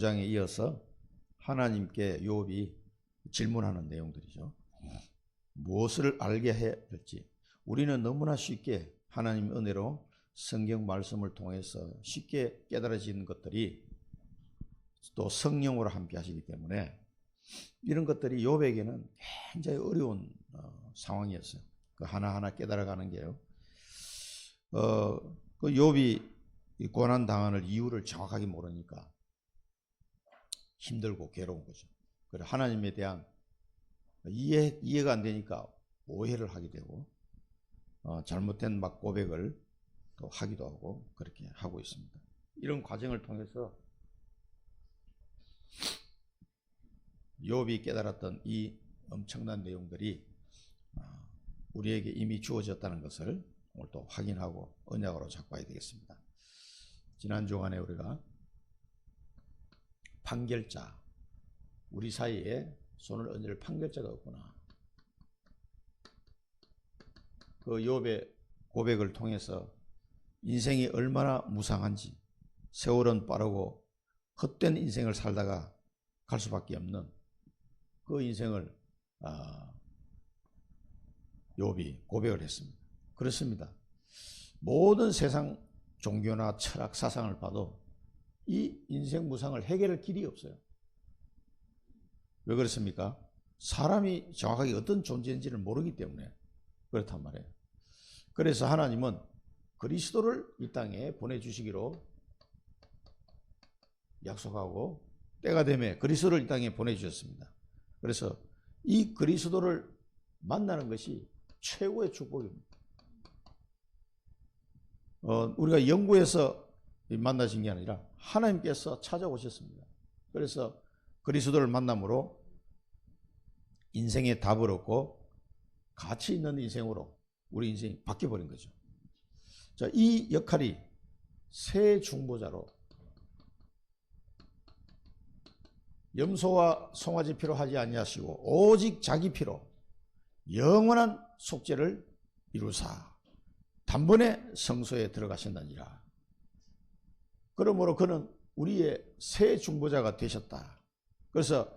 장에 이어서 하나님께 욥이 질문하는 내용들이죠. 무엇을 알게 해야 될지. 우리는 너무나 쉽게 하나님 은혜로 성경 말씀을 통해서 쉽게 깨달아지는 것들이 또 성령으로 함께 하시기 때문에 이런 것들이 욥에게는 굉장히 어려운 상황이었어요. 그 하나하나 깨달아가는 게요. 그 욥이 고난 당하는 이유를 정확하게 모르니까 힘들고 괴로운 거죠. 그래 하나님에 대한 이해가 안 되니까 오해를 하게 되고 잘못된 막 고백을 또 하기도 하고 그렇게 하고 있습니다. 이런 과정을 통해서 욥이 깨달았던 이 엄청난 내용들이 우리에게 이미 주어졌다는 것을 오늘 또 확인하고 언약으로 잡고 와야 되겠습니다. 지난 주간에 우리가 판결자, 우리 사이에 손을 얹을 판결자가 없구나. 그 욥의 고백을 통해서 인생이 얼마나 무상한지, 세월은 빠르고 헛된 인생을 살다가 갈 수밖에 없는 그 인생을 욥이 고백을 했습니다. 그렇습니다. 모든 세상 종교나 철학, 사상을 봐도 이 인생 무상을 해결할 길이 없어요. 왜 그렇습니까? 사람이 정확하게 어떤 존재인지를 모르기 때문에 그렇단 말이에요. 그래서 하나님은 그리스도를 이 땅에 보내주시기로 약속하고 때가 되매 그리스도를 이 땅에 보내주셨습니다. 그래서 이 그리스도를 만나는 것이 최고의 축복입니다. 우리가 영구에서 만나신 게 아니라 하나님께서 찾아오셨습니다. 그래서 그리스도를 만남으로 인생의 답을 얻고 가치 있는 인생으로 우리 인생이 바뀌어버린 거죠. 자, 이 역할이 새 중보자로 염소와 송아지 피로 하지 아니하시고 오직 자기 피로 영원한 속죄를 이루사 단번에 성소에 들어가신다니라. 그러므로 그는 우리의 새 중보자가 되셨다. 그래서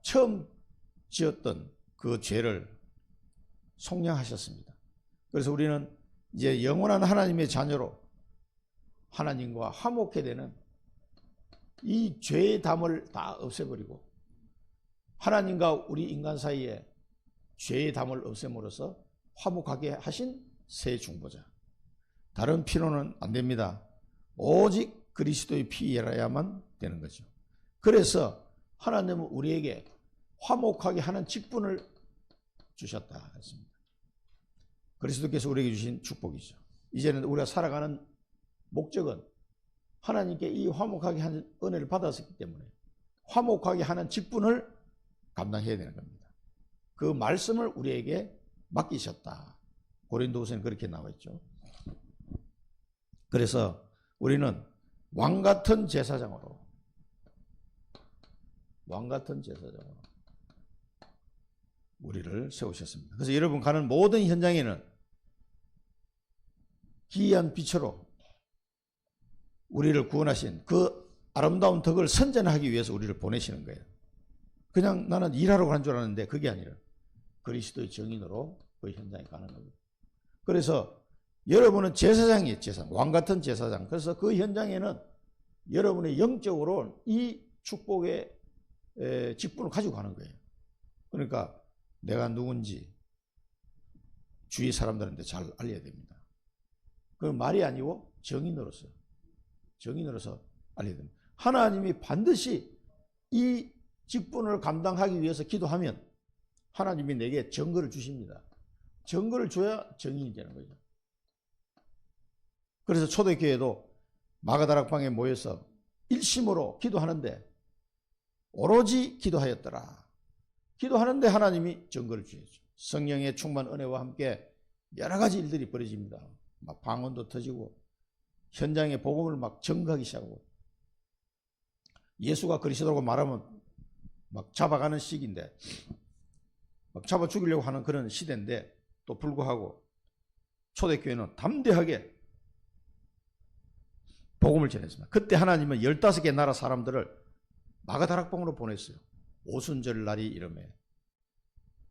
처음 지었던 그 죄를 속량하셨습니다. 그래서 우리는 이제 영원한 하나님의 자녀로 하나님과 화목해 되는 이 죄의 담을 다 없애버리고 하나님과 우리 인간 사이에 죄의 담을 없앰으로써 화목하게 하신 새 중보자. 다른 피로는 안 됩니다. 오직 그리스도의 피라야만 되는 거죠. 그래서 하나님은 우리에게 화목하게 하는 직분을 주셨다 했습니다. 그리스도께서 우리에게 주신 축복이죠. 이제는 우리가 살아가는 목적은 하나님께 이 화목하게 하는 은혜를 받았기 때문에 화목하게 하는 직분을 감당해야 되는 겁니다. 그 말씀을 우리에게 맡기셨다. 고린도후서는 그렇게 나와 있죠. 그래서 우리는 왕같은 제사장으로 우리를 세우셨습니다. 그래서 여러분 가는 모든 현장에는 기이한 빛으로 우리를 구원하신 그 아름다운 덕을 선전하기 위해서 우리를 보내시는 거예요. 그냥 나는 일하러 가는 줄 알았는데 그게 아니라 그리스도의 증인으로 그 현장에 가는 겁니다. 그래서 여러분은 제사장이에요. 제사장, 왕같은 제사장. 그래서 그 현장에는 여러분의 영적으로 이 축복의 직분을 가지고 가는 거예요. 그러니까 내가 누군지 주위 사람들한테 잘 알려야 됩니다. 그건 말이 아니고 정인으로서 알려야 됩니다. 하나님이 반드시 이 직분을 감당하기 위해서 기도하면 하나님이 내게 증거를 주십니다. 증거를 줘야 정인이 되는 거죠. 그래서 초대교회도 마가다락방에 모여서 일심으로 기도하는데 오로지 기도하였더라. 기도하는데 하나님이 증거를 주셨죠. 성령의 충만 은혜와 함께 여러 가지 일들이 벌어집니다. 막 방언도 터지고 현장에 복음을 막 증거하기 시작하고 예수가 그리스도라고 말하면 막 잡아가는 시기인데 막 잡아 죽이려고 하는 그런 시대인데 또 불구하고 초대교회는 담대하게 복음을 전했습니다. 그때 하나님은 15개 나라 사람들을 마가다락방으로 보냈어요. 오순절 날이 이름에.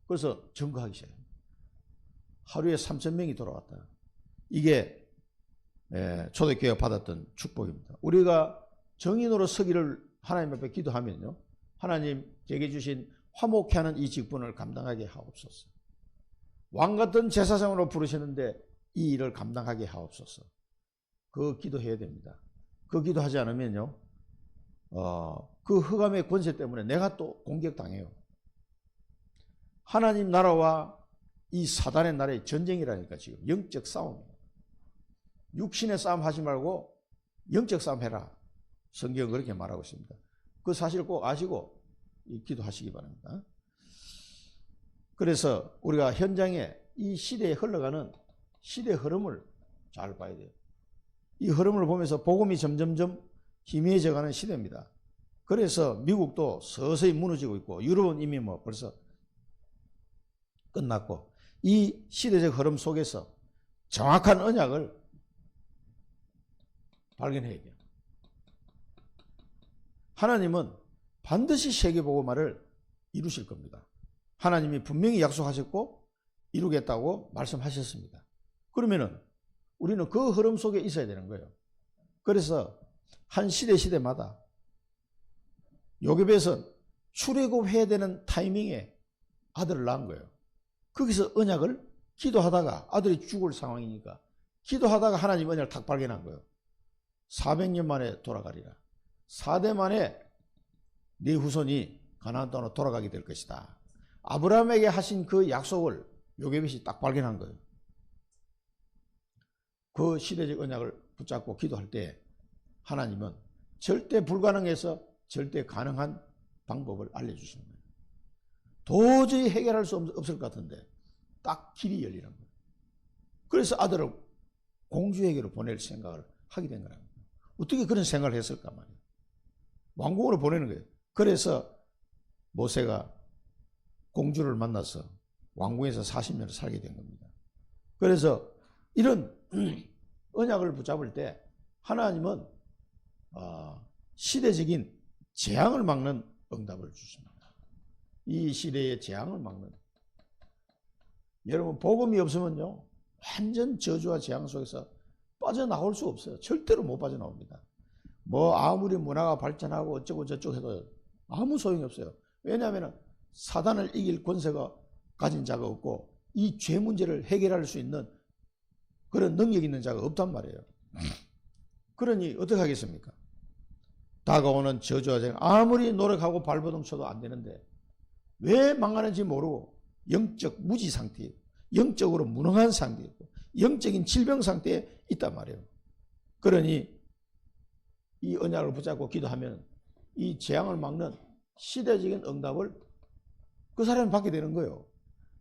그래서 증거하기 시작해요. 하루에 3,000명이 돌아왔다. 이게 초대교회가 받았던 축복입니다. 우리가 정인으로 서기를 하나님 앞에 기도하면요, 하나님 제게 주신 화목케 하는 이 직분을 감당하게 하옵소서. 왕같은 제사장으로 부르시는데 이 일을 감당하게 하옵소서. 그 기도해야 됩니다. 그 기도하지 않으면요, 그 흑암의 권세 때문에 내가 또 공격당해요. 하나님 나라와 이 사단의 나라의 전쟁이라니까. 지금 영적 싸움이에요. 육신의 싸움 하지 말고 영적 싸움 해라. 성경은 그렇게 말하고 있습니다. 그 사실을 꼭 아시고 기도하시기 바랍니다. 그래서 우리가 현장에 이 시대에 흘러가는 시대 흐름을 잘 봐야 돼요. 이 흐름을 보면서 복음이 점점점 희미해져가는 시대입니다. 그래서 미국도 서서히 무너지고 있고, 유럽은 이미 뭐 벌써 끝났고, 이 시대적 흐름 속에서 정확한 언약을 발견해야 돼요. 하나님은 반드시 세계복음화를 이루실 겁니다. 하나님이 분명히 약속하셨고 이루겠다고 말씀하셨습니다. 그러면은 우리는 그 흐름 속에 있어야 되는 거예요. 그래서 한 시대마다 요셉에서 출애굽해야 되는 타이밍에 아들을 낳은 거예요. 거기서 언약을 기도하다가 아들이 죽을 상황이니까 기도하다가 하나님 언약을 탁 발견한 거예요. 400년 만에 돌아가리라. 4대 만에 네 후손이 가나안 땅으로 돌아가게 될 것이다. 아브라함에게 하신 그 약속을 요셉이 딱 발견한 거예요. 그 시대적 언약을 붙잡고 기도할 때 하나님은 절대 불가능해서 절대 가능한 방법을 알려주시는 거예요. 도저히 해결할 수 없을 것 같은데 딱 길이 열리는 거예요. 그래서 아들을 공주에게로 보낼 생각을 하게 된 거예요. 어떻게 그런 생각을 했을까 말이에요. 왕궁으로 보내는 거예요. 그래서 모세가 공주를 만나서 왕궁에서 40년을 살게 된 겁니다. 그래서 이런 언약을 붙잡을 때 하나님은 시대적인 재앙을 막는 응답을 주십니다. 이 시대의 재앙을 막는. 여러분, 복음이 없으면요, 완전 저주와 재앙 속에서 빠져나올 수 없어요. 절대로 못 빠져나옵니다. 뭐 아무리 문화가 발전하고 어쩌고 저쩌고 해도 아무 소용이 없어요. 왜냐하면 사단을 이길 권세가 가진 자가 없고 이 죄 문제를 해결할 수 있는 그런 능력 있는 자가 없단 말이에요. 그러니 어떻게 하겠습니까? 다가오는 저주와 재앙, 아무리 노력하고 발버둥 쳐도 안 되는데 왜 망하는지 모르고 영적 무지 상태에, 영적으로 무능한 상태이고 영적인 질병 상태에 있단 말이에요. 그러니 이 언약을 붙잡고 기도하면 이 재앙을 막는 시대적인 응답을 그 사람이 받게 되는 거예요.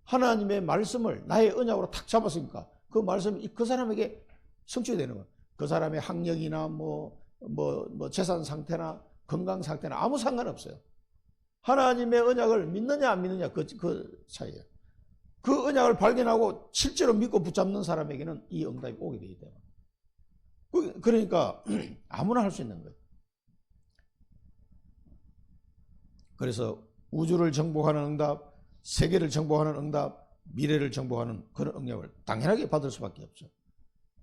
하나님의 말씀을 나의 언약으로 탁 잡았으니까 그 말씀이 그 사람에게 성취가 되는 거예요. 그 사람의 학력이나 재산 상태나 건강 상태나 아무 상관없어요. 하나님의 언약을 믿느냐 안 믿느냐 그 차이예요. 그 언약을 발견하고 실제로 믿고 붙잡는 사람에게는 이 응답이 오게 되기 때문에. 그러니까 아무나 할 수 있는 거예요. 그래서 우주를 정복하는 응답, 세계를 정복하는 응답, 미래를 정복하는 그런 응답을 당연하게 받을 수밖에 없죠.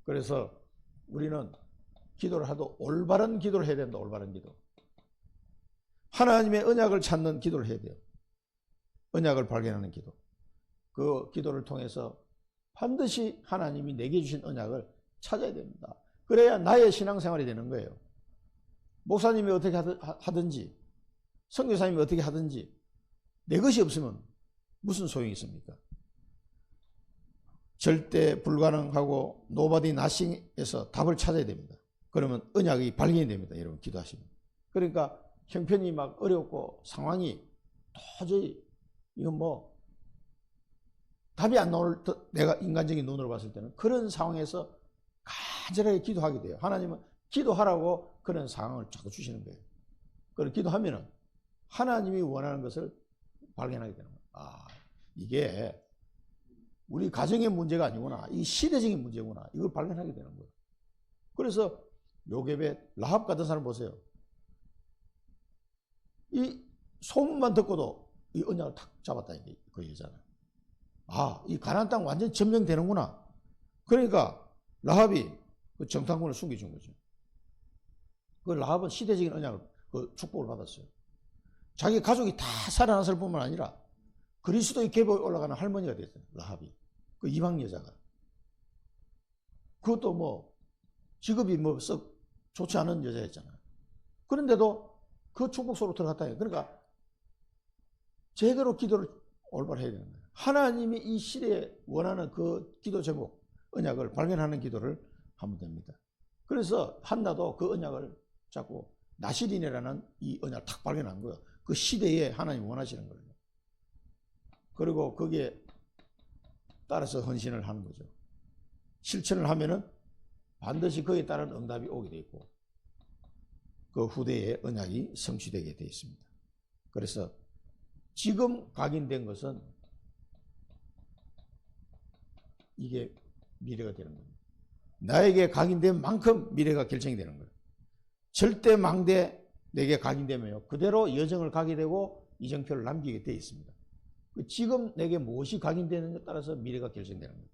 그래서 우리는 기도를 하도 올바른 기도를 해야 된다. 올바른 기도. 하나님의 언약을 찾는 기도를 해야 돼요. 언약을 발견하는 기도. 그 기도를 통해서 반드시 하나님이 내게 주신 언약을 찾아야 됩니다. 그래야 나의 신앙생활이 되는 거예요. 목사님이 어떻게 하든지 선교사님이 어떻게 하든지 내 것이 없으면 무슨 소용이 있습니까? 절대 불가능하고 nobody nothing에서 답을 찾아야 됩니다. 그러면 언약이 발견이 됩니다. 여러분 기도하시면. 그러니까 형편이 막 어렵고 상황이 도저히 이건 답이 안 나올 내가 인간적인 눈으로 봤을 때는 그런 상황에서 간절하게 기도하게 돼요. 하나님은 기도하라고 그런 상황을 자꾸 주시는 거예요. 그걸 기도하면은 하나님이 원하는 것을 발견하게 되는 거예요. 이게 우리 가정의 문제가 아니구나. 이 시대적인 문제구나. 이걸 발견하게 되는 거예요. 그래서 요셉의 라합 같은 사람 보세요. 이 소문만 듣고도 이 언약을 탁 잡았다는 게 그 여자는. 아, 이 가나안 땅 완전히 점령되는구나. 그러니까 라합이 그 정탐꾼을 숨겨준 거죠. 그 라합은 시대적인 언약을, 그 축복을 받았어요. 자기 가족이 다 살아났을 뿐만 아니라 그리스도의 계보에 올라가는 할머니가 됐어요. 라합이. 그 이방 여자가. 그것도 뭐 직업이 뭐 썩 좋지 않은 여자였잖아요. 그런데도 그 축복 속으로 들어갔다. 그러니까 제대로 기도를 올바로 해야 되는 거예요. 하나님이 이 시대에 원하는 그 기도 제목, 언약을 발견하는 기도를 하면 됩니다. 그래서 한나도 그 언약을 자꾸 나시린이라는 이 언약을 탁 발견한 거예요. 그 시대에 하나님이 원하시는 거예요. 그리고 거기에 따라서 헌신을 하는 거죠. 실천을 하면은 반드시 그에 따른 응답이 오게 돼 있고 그 후대에 언약이 성취되게 되어 있습니다. 그래서 지금 각인된 것은 이게 미래가 되는 겁니다. 나에게 각인된 만큼 미래가 결정이 되는 거예요. 절대 망대 내게 각인되면요, 그대로 여정을 가게 되고 이정표를 남기게 되어 있습니다. 지금 내게 무엇이 각인되는지에 따라서 미래가 결정되는 거예요.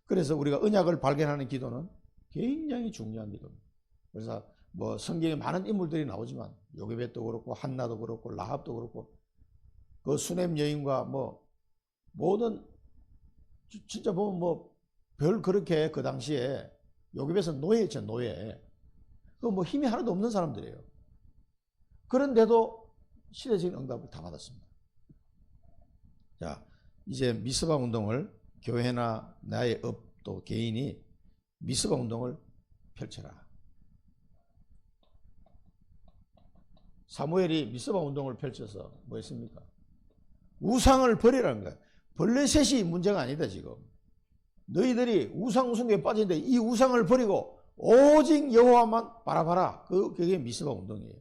그래서 우리가 언약을 발견하는 기도는 굉장히 중요한 기도입니다. 그래서 뭐 성경에 많은 인물들이 나오지만 요게벳도 그렇고 한나도 그렇고 라합도 그렇고 그 수넴 여인과 뭐 모든 진짜 보면 뭐 별 그렇게 그 당시에 요게벳은 노예였죠. 노예. 그 뭐 힘이 하나도 없는 사람들이에요. 그런데도 시대적인 응답을 다 받았습니다. 자, 이제 미스바 운동을 교회나 나의 업 또 개인이 미스바 운동을 펼쳐라. 사무엘이 미스바 운동을 펼쳐서 뭐 했습니까? 우상을 버리라는 거야. 블레셋이 문제가 아니다 지금. 너희들이 우상 숭배에 빠진데 이 우상을 버리고 오직 여호와만 바라봐라. 그게 미스바 운동이에요.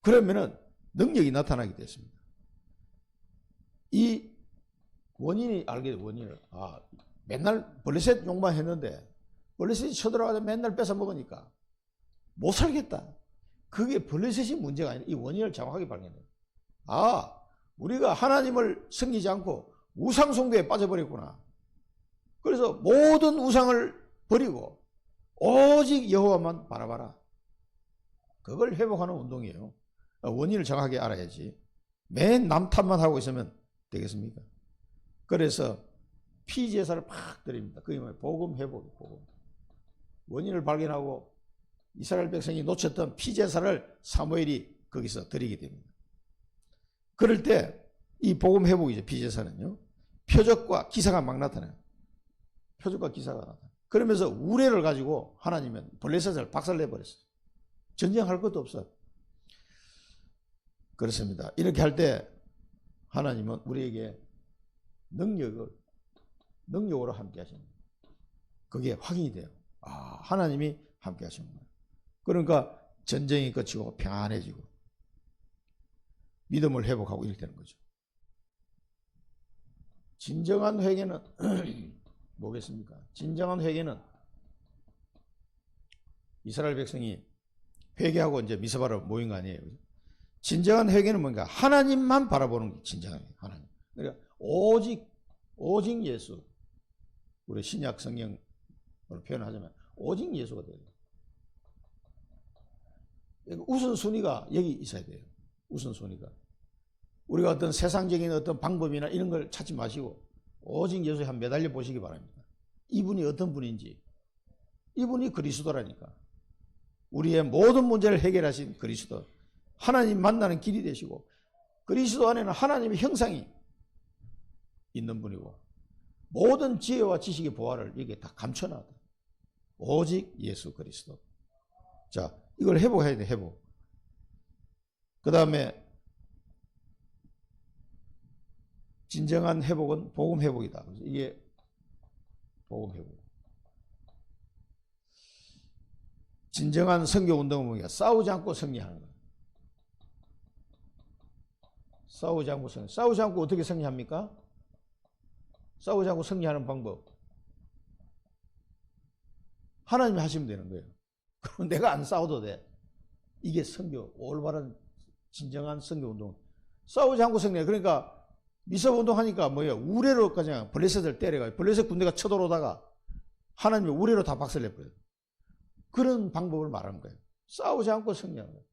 그러면은 능력이 나타나게 됐습니다. 이 원인이 알게 돼. 원인을. 아, 맨날 블레셋 욕만 했는데 블레셋이 쳐들어가서 맨날 뺏어 먹으니까 못 살겠다. 그게 블레셋이 문제가 아니라 이 원인을 정확하게 발견해요. 아, 우리가 하나님을 섬기지 않고 우상 숭배에 빠져버렸구나. 그래서 모든 우상을 버리고 오직 여호와만 바라봐라. 그걸 회복하는 운동이에요. 원인을 정확하게 알아야지. 맨 남 탓만 하고 있으면 되겠습니까? 그래서 피제사를 팍 드립니다. 그게 뭐예요? 복음 회복이에요. 복음. 원인을 발견하고 이스라엘 백성이 놓쳤던 피제사를 사무엘이 거기서 드리게 됩니다. 그럴 때 이 복음 회복이죠. 피제사는요. 표적과 기사가 막 나타나요. 표적과 기사가 나타나요. 그러면서 우레를 가지고 하나님은 블레셋을 박살내버렸어요. 전쟁할 것도 없어. 그렇습니다. 이렇게 할 때 하나님은 우리에게 능력으로 함께 하십니다. 그게 확인이 돼요. 아, 하나님이 함께 하시는구나. 그러니까 전쟁이 끝이고 평안해지고 믿음을 회복하고 이렇게 되는 거죠. 진정한 회개는 뭐겠습니까? 진정한 회개는 이스라엘 백성이 회개하고 이제 미스바로 모인 거 아니에요. 진정한 회개는 뭔가? 하나님만 바라보는 게 진정한 회개. 하나님. 그러니까 오직 예수. 우리 신약 성경으로 표현하자면 오직 예수가 돼요. 우선순위가 여기 있어야 돼요. 우선순위가. 우리가 어떤 세상적인 어떤 방법이나 이런 걸 찾지 마시고 오직 예수에 한 매달려 보시기 바랍니다. 이분이 어떤 분인지. 이분이 그리스도라니까. 우리의 모든 문제를 해결하신 그리스도. 하나님 만나는 길이 되시고 그리스도 안에는 하나님의 형상이 있는 분이고 모든 지혜와 지식의 보화를 여기에 다 감춰놨다. 오직 예수 그리스도. 자, 이걸 회복해야 돼. 회복. 그 다음에 진정한 회복은 복음 회복이다. 이게 복음 회복. 진정한 선교 운동은 뭐냐? 싸우지 않고 승리하는 거예요. 싸우지 않고 승리. 싸우지 않고 어떻게 승리합니까? 싸우지 않고 승리하는 방법. 하나님이 하시면 되는 거예요. 그럼 내가 안 싸워도 돼. 이게 선교, 올바른 진정한 선교운동은. 싸우지 않고 승리해. 그러니까 미사운동 하니까 뭐예요? 우레로 그냥 블레셋을 때려가지고 블레셋 군대가 쳐들어오다가 하나님이 우레로 다 박살내버려요. 그런 방법을 말하는 거예요. 싸우지 않고 승리하는 거예요.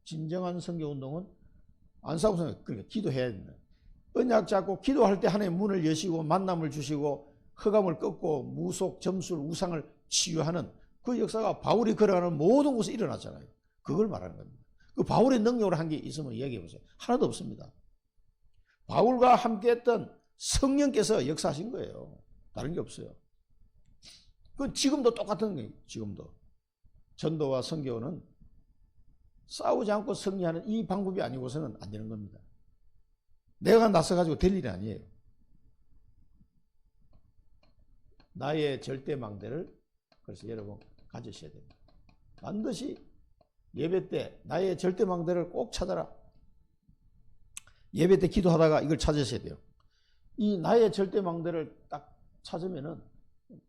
진정한 선교운동은 안 싸우고 승리해요. 그러니까 기도해야 된다. 언약 잡고 기도할 때 하나님 문을 여시고 만남을 주시고 흑암을 꺾고 무속, 점술, 우상을 치유하는 그 역사가 바울이 걸어가는 모든 곳에 일어났잖아요. 그걸 말하는 겁니다. 그 바울의 능력으로 한 게 있으면 얘기해 보세요. 하나도 없습니다. 바울과 함께했던 성령께서 역사하신 거예요. 다른 게 없어요. 그 지금도 똑같은 거예요. 지금도 전도와 선교는 싸우지 않고 승리하는 이 방법이 아니고서는 안 되는 겁니다. 내가 나서가지고 될 일이 아니에요. 나의 절대망대를 그래서 여러분 가지셔야 됩니다. 반드시 예배 때 나의 절대망대를 꼭 찾아라. 예배 때 기도하다가 이걸 찾으셔야 돼요. 이 나의 절대망대를 딱 찾으면은,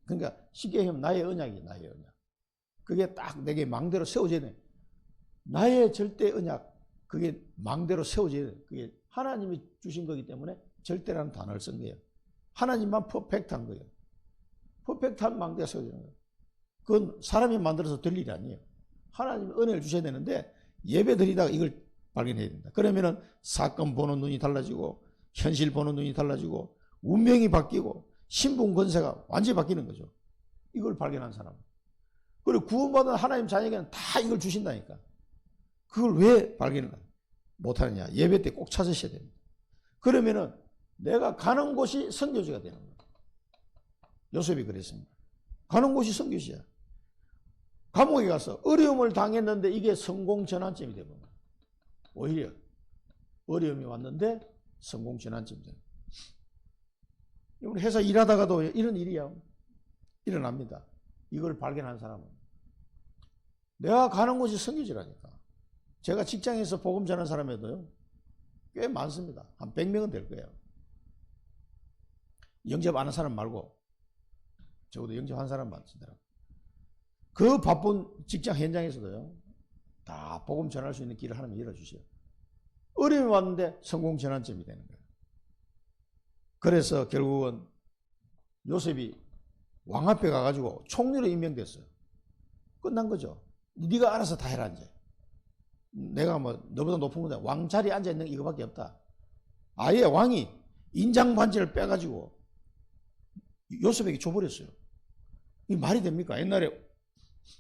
그러니까 쉽게 얘기하면 나의 언약이 나의 언약. 그게 딱 내게 망대로 세워져야 돼. 나의 절대 언약, 그게 망대로 세워져야 돼. 그게 하나님이 주신 거기 때문에 절대라는 단어를 쓴 거예요. 하나님만 퍼펙트한 거예요. 퍼펙트한 망대가 세워지는 거예요. 그건 사람이 만들어서 될 일이 아니에요. 하나님이 은혜를 주셔야 되는데 예배 드리다가 이걸 발견해야 된다. 그러면은 사건 보는 눈이 달라지고 현실 보는 눈이 달라지고 운명이 바뀌고 신분 권세가 완전히 바뀌는 거죠. 이걸 발견한 사람. 그리고 구원받은 하나님 자녀에게는 다 이걸 주신다니까. 그걸 왜 발견을 못하느냐. 예배 때 꼭 찾으셔야 됩니다. 그러면은 내가 가는 곳이 선교지가 되는 거예요. 요셉이 그랬습니다. 가는 곳이 선교지야. 감옥에 가서 어려움을 당했는데 이게 성공 전환점이 되고 오히려 어려움이 왔는데 성공 전환점이 되는 거예요. 회사 일하다가도 이런 일이야. 일어납니다. 이걸 발견한 사람은. 내가 가는 곳이 선교지라니까. 제가 직장에서 복음 전하는 사람에도요. 꽤 많습니다. 한 100명은 될 거예요. 영접 안 한 사람 말고 적어도 영접한 사람 많습니다. 그 바쁜 직장 현장에서도요. 다 복음 전할 수 있는 길을 하나님이 열어주세요. 어려움이 왔는데 성공 전환점이 되는 거예요. 그래서 결국은 요셉이 왕 앞에 가가지고 총리로 임명됐어요. 끝난 거죠. 네가 알아서 다 해라 이제. 내가 뭐 너보다 높은 건데 왕 자리에 앉아있는 게 이거밖에 없다. 아예 왕이 인장 반지를 빼가지고 요셉에게 줘버렸어요. 이게 말이 됩니까? 옛날에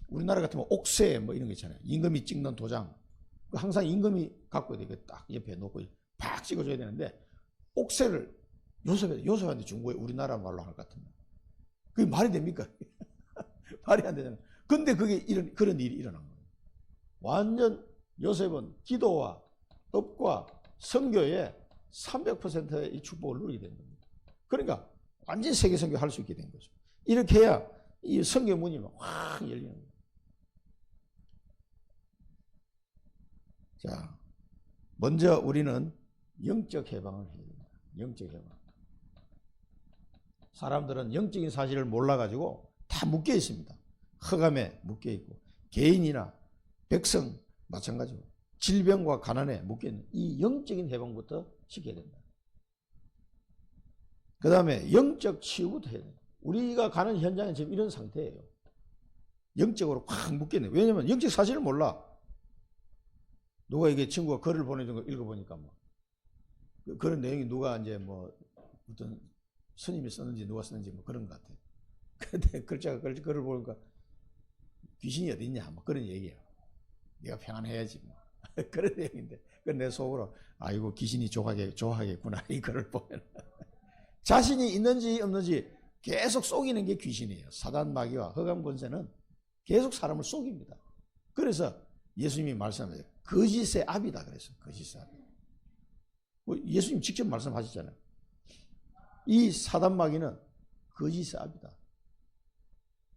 우리나라 같으면 옥새 뭐 이런 거 있잖아요. 임금이 찍는 도장. 항상 임금이 갖고 이렇게 딱 옆에 놓고 팍 찍어줘야 되는데 옥새를 요셉한테 준 거예요. 우리나라 말로 할 것 같으면. 그게 말이 됩니까? 말이 안 되잖아요. 근데 그게 그런 일이 일어난 거예요. 완전 요셉은 기도와 업과 선교에 300%의 이 축복을 누리게 된 겁니다. 그러니까 완전 세계 선교 할 수 있게 된 거죠. 이렇게 해야 이 선교 문이 확 열리는 거예요. 자, 먼저 우리는 영적 해방을 해야 됩니다. 영적 해방. 사람들은 영적인 사실을 몰라가지고 다 묶여 있습니다. 흑암에 묶여 있고 개인이나 백성 마찬가지고 질병과 가난에 묶여 있는 이 영적인 해방부터 시켜야 된다. 그 다음에 영적 치유부터 해야 된다. 우리가 가는 현장은 지금 이런 상태예요. 영적으로 확 묶여있네. 왜냐면 영적 사실을 몰라. 누가 이게 친구가 글을 보내준 거 읽어보니까 뭐 그런 내용이 누가 이제 뭐 어떤 스님이 썼는지 누가 썼는지 뭐 그런 것 같아. 근데 글을 보니까 귀신이 어디 있냐 뭐 그런 얘기야. 네가 평안해야지 뭐 그런 내용인데 그 내 속으로 아이고 귀신이 좋아하겠구나 이 글을 보면 자신이 있는지 없는지 계속 속이는 게 귀신이에요. 사단 마귀와 흑암 권세는 계속 사람을 속입니다. 그래서 예수님이 말씀하세요. 거짓의 압이다 그랬어요. 거짓의 압. 예수님 직접 말씀하셨잖아요. 이 사단 마귀는 거짓의 압이다.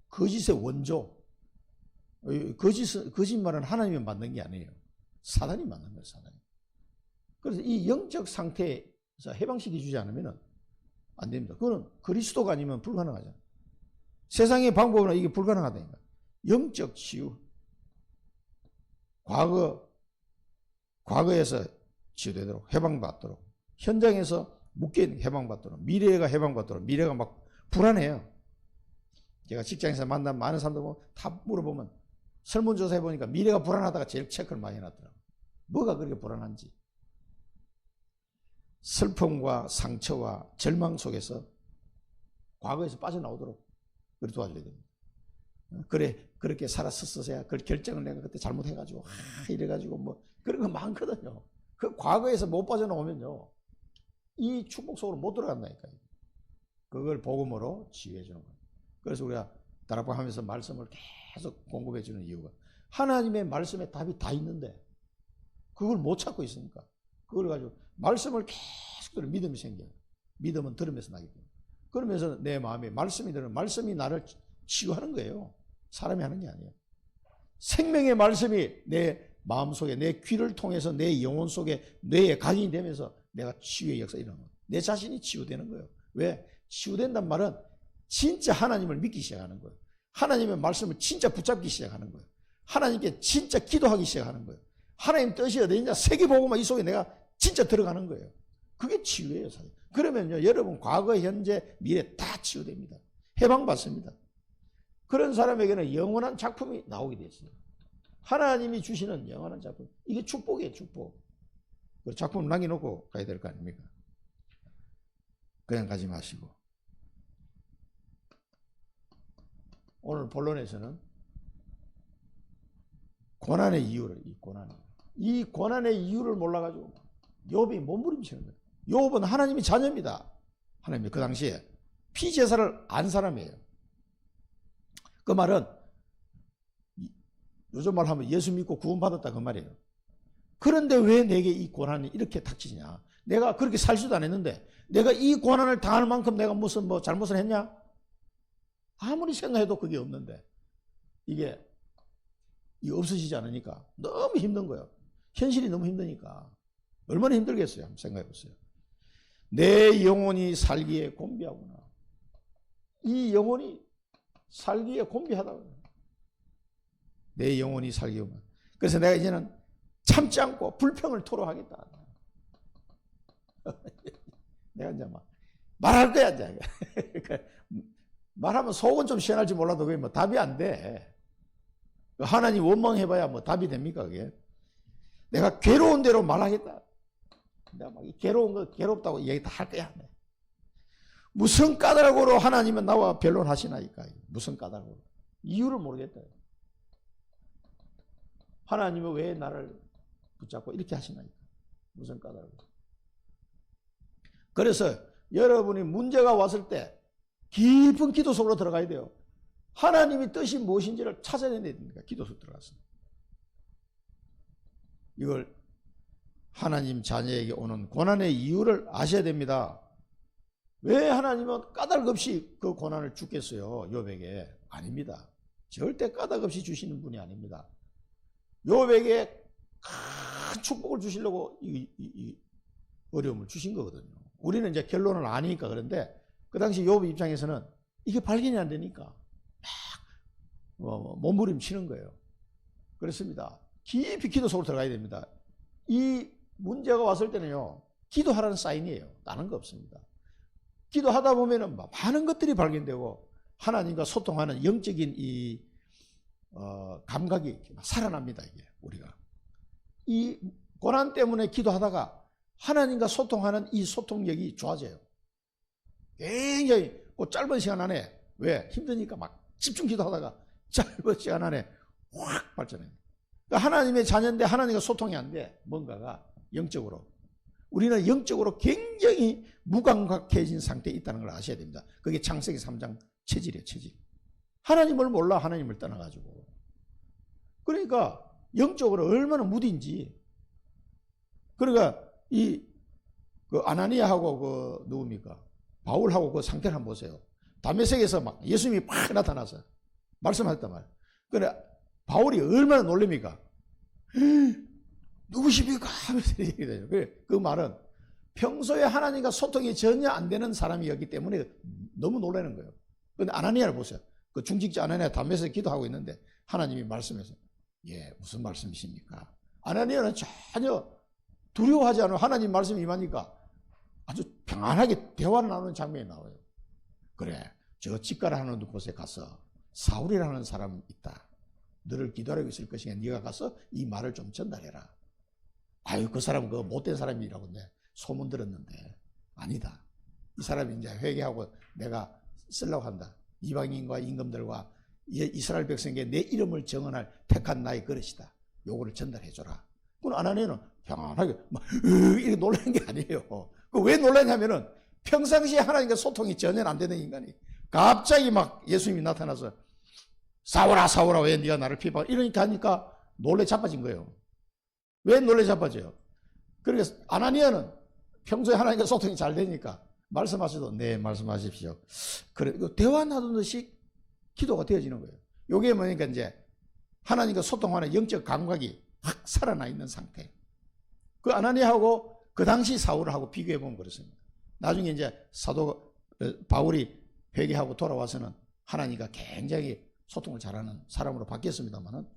거짓의 원조. 거짓말은 하나님이 만든 게 아니에요. 사단이 만든 거예요. 사단이. 그래서 이 영적 상태에서 해방시켜 주지 않으면 안 됩니다. 그거는 그리스도가 아니면 불가능하잖아요. 세상의 방법은 이게 불가능하다니까. 영적 치유. 과거 과거에서 치유되도록 해방받도록, 현장에서 묶여있는 해방받도록, 미래가 해방받도록. 미래가 막 불안해요. 제가 직장에서 만난 많은 사람들 보면 다 물어보면 설문조사 해보니까 미래가 불안하다가 제일 체크를 많이 해놨더라고요. 뭐가 그렇게 불안한지. 슬픔과 상처와 절망 속에서 과거에서 빠져나오도록 그렇게 도와줘야 됩니다. 그래, 그렇게 살았었어야 그 결정을 내가 그때 잘못해가지고, 이래가지고 뭐, 그런 거 많거든요. 그 과거에서 못 빠져나오면요, 이 축복 속으로 못 들어간다니까요. 그걸 복음으로 치유해 주는 거예요. 그래서 우리가 다락방 하면서 말씀을 계속 공급해 주는 이유가, 하나님의 말씀에 답이 다 있는데, 그걸 못 찾고 있으니까, 그걸 가지고 말씀을 계속 들으면 믿음이 생겨요. 믿음은 들으면서 나기 때문에. 그러면서 내 마음에 말씀이 들으면 말씀이 나를 치유하는 거예요. 사람이 하는 게 아니에요. 생명의 말씀이 내 마음속에, 내 귀를 통해서 내 영혼 속에, 뇌에 각인이 되면서 내가 치유의 역사가 일어나는 거예요. 내 자신이 치유되는 거예요. 왜? 치유된단 말은 진짜 하나님을 믿기 시작하는 거예요. 하나님의 말씀을 진짜 붙잡기 시작하는 거예요. 하나님께 진짜 기도하기 시작하는 거예요. 하나님 뜻이 어디 있냐? 세계보고만 이 속에 내가 진짜 들어가는 거예요. 그게 치유예요, 사실. 그러면요, 여러분 과거, 현재, 미래 다 치유됩니다. 해방받습니다. 그런 사람에게는 영원한 작품이 나오게 됐어요. 하나님이 주시는 영원한 작품. 이게 축복이에요, 축복. 그 작품을 남겨놓고 가야 될 거 아닙니까? 그냥 가지 마시고. 오늘 본론에서는 고난의 이유를, 이 고난의 이유를 몰라가지고 욥이 몸부림치는 거예요. 욥은 하나님의 자녀입니다. 하나님이 그 당시에 피제사를 안 사람이에요. 그 말은 요즘 말 하면 예수 믿고 구원받았다 그 말이에요. 그런데 왜 내게 이 고난이 이렇게 닥치냐? 내가 그렇게 살지도 않았는데 내가 이 고난을 당할 만큼 내가 무슨 뭐 잘못을 했냐? 아무리 생각해도 그게 없는데 이게 없어지지 않으니까 너무 힘든 거예요. 현실이 너무 힘드니까. 얼마나 힘들겠어요? 한번 생각해 보세요. 내 영혼이 살기에 곤비하구나. 이 영혼이 살기에 곤비하다고. 내 영혼이 살기에 곤비하구나. 그래서 내가 이제는 참지 않고 불평을 토로하겠다. 내가 이제 막 말할 거야 이제. 말하면 속은 좀 시원할지 몰라도 그게 뭐 답이 안 돼. 하나님 원망해봐야 뭐 답이 됩니까 그게? 내가 괴로운 대로 말하겠다. 내가 막 괴로운 거 괴롭다고 얘기 다 할 거야. 무슨 까닭으로 하나님은 나와 변론하시나이까? 무슨 까닭으로? 이유를 모르겠다. 하나님은 왜 나를 붙잡고 이렇게 하시나이까? 무슨 까닭으로? 그래서 여러분이 문제가 왔을 때 깊은 기도 속으로 들어가야 돼요. 하나님의 뜻이 무엇인지를 찾아내야 됩니다. 기도 속으로 들어갔습니다. 이걸 하나님 자녀에게 오는 고난의 이유를 아셔야 됩니다. 왜 하나님은 까닭 없이 그 고난을 주겠어요? 욥에게. 아닙니다. 절대 까닭 없이 주시는 분이 아닙니다. 욥에게 큰 축복을 주시려고 이 어려움을 주신 거거든요. 우리는 이제 결론을 아니까 그런데 그 당시 욥 입장에서는 이게 발견이 안 되니까 막 몸부림치는 거예요. 그렇습니다. 깊이 기도 속으로 들어가야 됩니다. 이 문제가 왔을 때는요, 기도하라는 사인이에요. 다른 거 없습니다. 기도하다 보면은 많은 것들이 발견되고 하나님과 소통하는 영적인 이 감각이 살아납니다. 이게 우리가 이 고난 때문에 기도하다가 하나님과 소통하는 이 소통력이 좋아져요. 굉장히 그 짧은 시간 안에 왜 힘드니까 막 집중 기도하다가 짧은 시간 안에 확 발전해요. 그러니까 하나님의 자녀인데 하나님과 소통이 안 돼. 뭔가가 영적으로. 우리는 영적으로 굉장히 무감각해진 상태에 있다는 걸 아셔야 됩니다. 그게 창세기 3장 체질이에요. 체질. 하나님을 몰라 하나님을 떠나가지고. 그러니까 영적으로 얼마나 무딘지. 그러니까 그 아나니아하고 그 누굽니까? 바울하고 그 상태를 한번 보세요. 다메섹에서 막 예수님이 팍 나타나서 말씀하셨단 말이에요. 그래 바울이 얼마나 놀랍니까? 누구십니까? 하면서 얘기해요. 그 말은 평소에 하나님과 소통이 전혀 안 되는 사람이었기 때문에 너무 놀라는 거예요. 그런데 아나니아를 보세요. 그 중직자 아나니아 담에서 기도하고 있는데 하나님이 말씀해서 예 무슨 말씀이십니까? 아나니아는 전혀 두려워하지 않으면 하나님 말씀이 임하니까 아주 평안하게 대화를 나누는 장면이 나와요. 그래, 저 집가라 하는 곳에 가서 사울이라는 사람이 있다. 너를 기다리고 있을 것이니까 네가 가서 이 말을 좀 전달해라. 아유, 그 사람 그 못된 사람이라고 내 소문 들었는데 아니다. 이 사람이 이제 회개하고 내가 쓰려고 한다. 이방인과 임금들과 이스라엘 백성에게 내 이름을 정언할 택한 나의 그릇이다. 요거를 전달해줘라. 그럼 아나니아는 평안하게 막 이렇게 놀란 게 아니에요. 왜 놀랐냐면은 평상시에 하나님과 소통이 전혀 안 되는 인간이 갑자기 막 예수님이 나타나서 사울아 사울아 왜 네가 나를 비방 이러니까 하니까 놀래 자빠진 거예요. 왜 놀래 자빠져요? 그러니까 아나니아는 평소에 하나님과 소통이 잘 되니까 말씀하셔도 네 말씀하십시오. 그래 대화 나누듯이 기도가 되어지는 거예요. 요게 뭐니까 이제 하나님과 소통하는 영적 감각이 확 살아나 있는 상태. 그 아나니아하고 그 당시 사울하고 비교해 보면 그렇습니다. 나중에 이제 사도 바울이 회개하고 돌아와서는 하나님과 굉장히 소통을 잘하는 사람으로 바뀌었습니다만은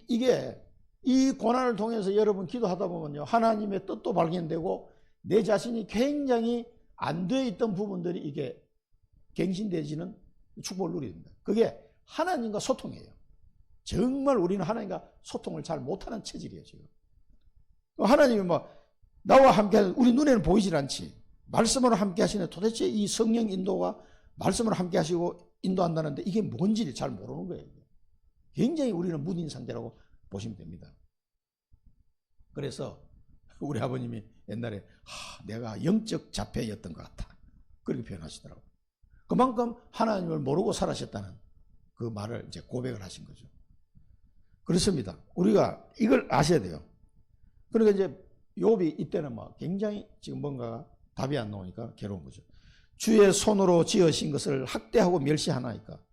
이게 이 고난을 통해서 여러분 기도하다 보면요 하나님의 뜻도 발견되고 내 자신이 굉장히 안 돼 있던 부분들이 이게 갱신되어지는 축복을 누리게 됩니다. 그게 하나님과 소통이에요. 정말 우리는 하나님과 소통을 잘 못하는 체질이에요 지금. 하나님이 뭐 나와 함께 우리 눈에는 보이질 않지. 말씀으로 함께 하시는 도대체 이 성령 인도가 말씀으로 함께 하시고 인도한다는데 이게 뭔지 잘 모르는 거예요. 굉장히 우리는 무딘 상태라고 보시면 됩니다. 그래서 우리 아버님이 옛날에 내가 영적 자폐였던 것 같아. 그렇게 표현하시더라고요. 그만큼 하나님을 모르고 살아셨다는 그 말을 이제 고백을 하신 거죠. 그렇습니다. 우리가 이걸 아셔야 돼요. 그러니까 이제 욥이 이때는 막 굉장히 지금 뭔가가 답이 안 나오니까 괴로운 거죠. 주의 손으로 지으신 것을 학대하고 멸시하나이까.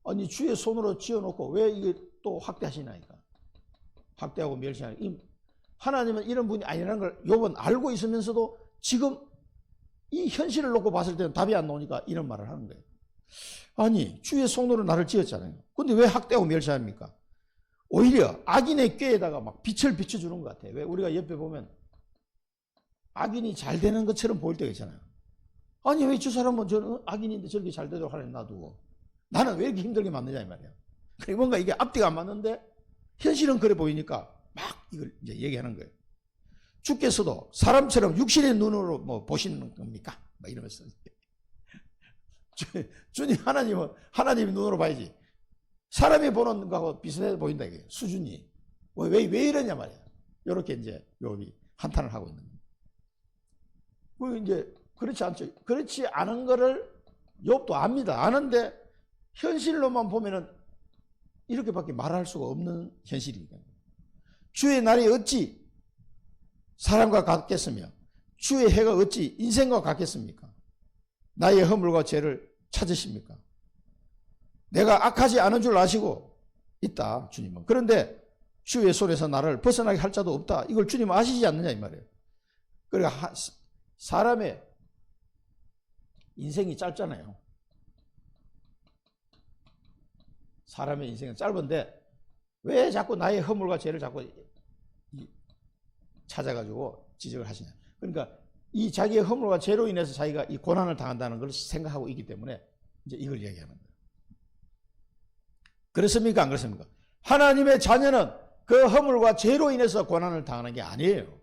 아니 주의 손으로 지어놓고 왜 이게 또 학대하시나이까. 학대하고 멸시하나이까. 하나님은 이런 분이 아니라는 걸 욥은 알고 있으면서도 지금 이 현실을 놓고 봤을 때는 답이 안 나오니까 이런 말을 하는 거예요. 아니 주의 손으로 나를 지었잖아요. 근데 왜 학대하고 멸시합니까? 오히려 악인의 꾀에다가 막 빛을 비춰주는 것 같아요. 왜 우리가 옆에 보면 악인이 잘 되는 것처럼 보일 때가 있잖아요. 아니 왜 저 사람은 저는 악인인데 저렇게 잘 되도록 하려니 놔두고 나는 왜 이렇게 힘들게 만드냐 이 말이야. 그러니까 뭔가 이게 앞뒤가 안 맞는데 현실은 그래 보이니까 막 이걸 이제 얘기하는 거예요. 주께서도 사람처럼 육신의 눈으로 뭐 보시는 겁니까? 막 이러면서 주님 하나님의 눈으로 봐야지. 사람이 보는 거하고 비슷해 보인다 이게 수준이. 왜 이러냐 말이야. 이렇게 이제 욥이 한탄을 하고 있는 거예요. 이제 그렇지 않죠. 그렇지 않은 거를 욥도 압니다. 아는데 현실로만 보면은 이렇게밖에 말할 수가 없는 현실이니까. 주의 날이 어찌 사람과 같겠으며 주의 해가 어찌 인생과 같겠습니까? 나의 허물과 죄를 찾으십니까? 내가 악하지 않은 줄 아시고 있다 주님은. 그런데 주의 손에서 나를 벗어나게 할 자도 없다. 이걸 주님은 아시지 않느냐 이 말이에요. 그러니까 사람의 인생이 짧잖아요. 사람의 인생은 짧은데 왜 자꾸 나의 허물과 죄를 자꾸 찾아가지고 지적을 하시냐. 그러니까 이 자기의 허물과 죄로 인해서 자기가 이 고난을 당한다는 걸 생각하고 있기 때문에 이제 이걸 얘기하는 거예요. 그렇습니까? 안 그렇습니까? 하나님의 자녀는 그 허물과 죄로 인해서 고난을 당하는 게 아니에요.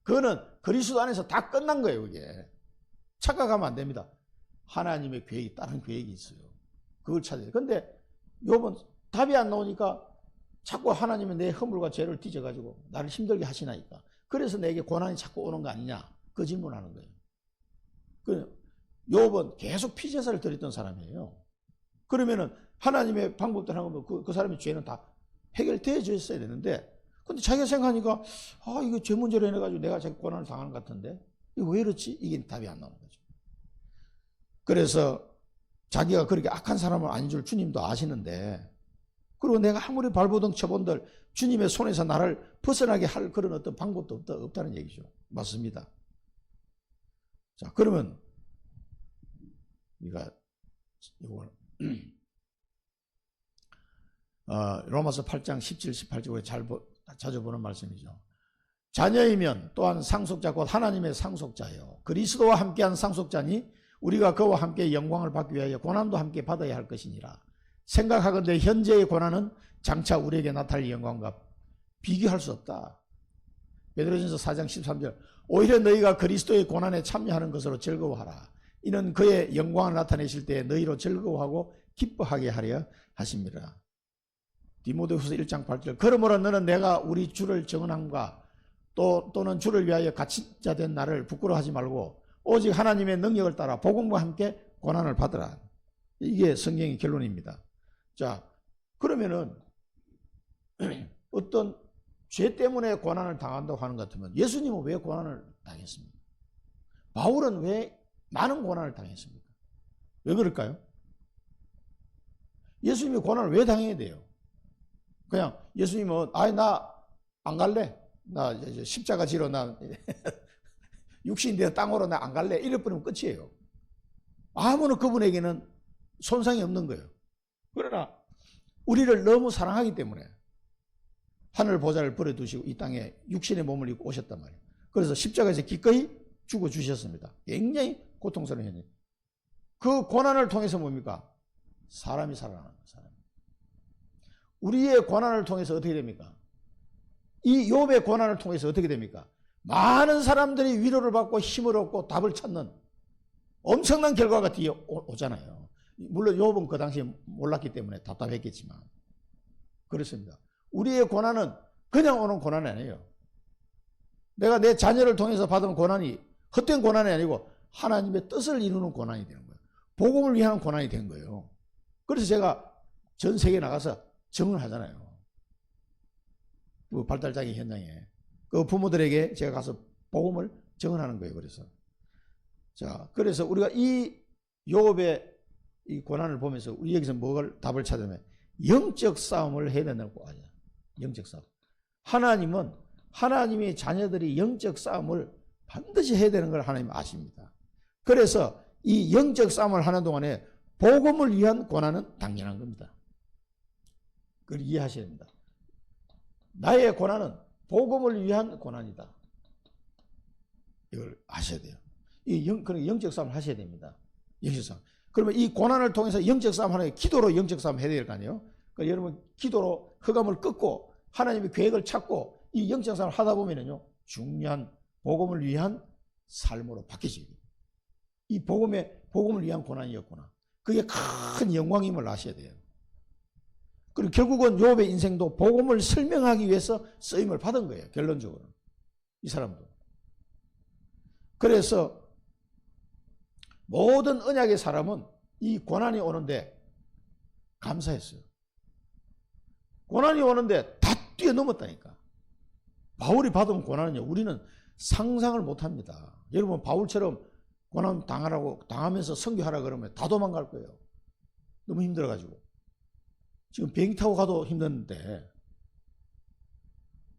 그거는 그리스도 안에서 다 끝난 거예요. 이게 착각하면 안 됩니다. 하나님의 계획이 다른 계획이 있어요. 그걸 찾아야 돼요. 근데 욥은 답이 안 나오니까 자꾸 하나님은 내 허물과 죄를 뒤져가지고 나를 힘들게 하시나니까. 그래서 내게 고난이 자꾸 오는 거 아니냐. 그 질문하는 거예요. 욥은 계속 피제사를 드렸던 사람이에요. 그러면은 하나님의 방법대로 하는 거면 그 사람의 죄는 다 해결되어져 있어야 되는데, 근데 자기가 생각하니까 이거 죄 문제로 해가지고 내가 자기 고난을 당하는 것 같은데 이거 왜 이렇지? 이게 답이 안 나오는 거죠. 그래서 자기가 그렇게 악한 사람은 아닌 줄 주님도 아시는데, 그리고 내가 아무리 발버둥 쳐본들 주님의 손에서 나를 벗어나게 할 그런 어떤 방법도 없다는 얘기죠. 맞습니다. 자, 그러면 우리가 이걸 로마서 8장 17, 18절에 자주 보는 말씀이죠. 자녀이면 또한 상속자 곧 하나님의 상속자요. 그리스도와 함께한 상속자니 우리가 그와 함께 영광을 받기 위하여 고난도 함께 받아야 할 것이니라. 생각하건대 현재의 고난은 장차 우리에게 나타날 영광과 비교할 수 없다. 베드로전서 4장 13절 오히려 너희가 그리스도의 고난에 참여하는 것으로 즐거워하라. 이는 그의 영광을 나타내실 때에 너희로 즐거워하고 기뻐하게 하려 하십니다. 디모데후서 1장 8절 그러므로 너는 내가 우리 주를 증언함과 또는 주를 위하여 갇힌 자 된 나를 부끄러워하지 말고 오직 하나님의 능력을 따라 복음과 함께 고난을 받으라. 이게 성경의 결론입니다. 자, 그러면은 어떤 죄 때문에 고난을 당한다고 하는 것 같으면 예수님은 왜 고난을 당했습니까? 바울은 왜 많은 고난을 당했습니까? 왜 그럴까요? 예수님이 고난을 왜 당해야 돼요? 그냥 예수님은 나 안 갈래. 나 이제 십자가 지러 나 육신이 되어 땅으로 나 안 갈래. 이럴 뿐이면 끝이에요. 아무나 그분에게는 손상이 없는 거예요. 그러나 우리를 너무 사랑하기 때문에 하늘 보좌를 버려두시고 이 땅에 육신의 몸을 입고 오셨단 말이에요. 그래서 십자가에서 기꺼이 죽어주셨습니다. 굉장히 고통스러운 현실. 그 고난을 통해서 뭡니까? 사람이 살아나는 거예요. 우리의 고난을 통해서 어떻게 됩니까? 이 욥의 고난을 통해서 어떻게 됩니까? 많은 사람들이 위로를 받고 힘을 얻고 답을 찾는 엄청난 결과가 뒤에 오잖아요. 물론 욥은 그 당시에 몰랐기 때문에 답답했겠지만 그렇습니다. 우리의 고난은 그냥 오는 고난이 아니에요. 내가 내 자녀를 통해서 받은 고난이 헛된 고난이 아니고 하나님의 뜻을 이루는 고난이 되는 거예요. 복음을 위한 고난이 된 거예요. 그래서 제가 전 세계에 나가서 증언하잖아요. 그 발달장애 현장에 그 부모들에게 제가 가서 복음을 증언하는 거예요. 그래서 우리가 이 욥의 이 고난을 보면서 우리 여기서 뭘 답을 찾으면 영적 싸움을 해야 된다고 하죠. 영적 싸움. 하나님은 하나님의 자녀들이 영적 싸움을 반드시 해야 되는 걸 하나님 아십니다. 그래서 이 영적 싸움을 하는 동안에 복음을 위한 고난은 당연한 겁니다. 그걸 이해하셔야 됩니다. 나의 고난은 복음을 위한 고난이다. 이걸 아셔야 돼요. 그런 영적 싸움을 하셔야 됩니다. 영적 싸움. 그러면 이 고난을 통해서 영적 싸움 하는 게 기도로 영적 싸움 해야 될 거 아니에요? 그러니까 여러분 기도로 흑암을 끊고 하나님의 계획을 찾고 이 영적 싸움을 하다 보면은요 중요한 복음을 위한 삶으로 바뀌어져요. 이 복음을 위한 고난이었구나. 그게 큰 영광임을 아셔야 돼요. 그리고 결국은 욥의 인생도 복음을 설명하기 위해서 쓰임을 받은 거예요. 결론적으로 이 사람도. 그래서 모든 언약의 사람은 이 고난이 오는데 감사했어요. 고난이 오는데 다 뛰어넘었다니까. 바울이 받은 고난은요 우리는 상상을 못합니다. 여러분 바울처럼 고난 당하면서 선교하라 그러면 다 도망갈 거예요. 너무 힘들어가지고. 지금 비행기 타고 가도 힘든데.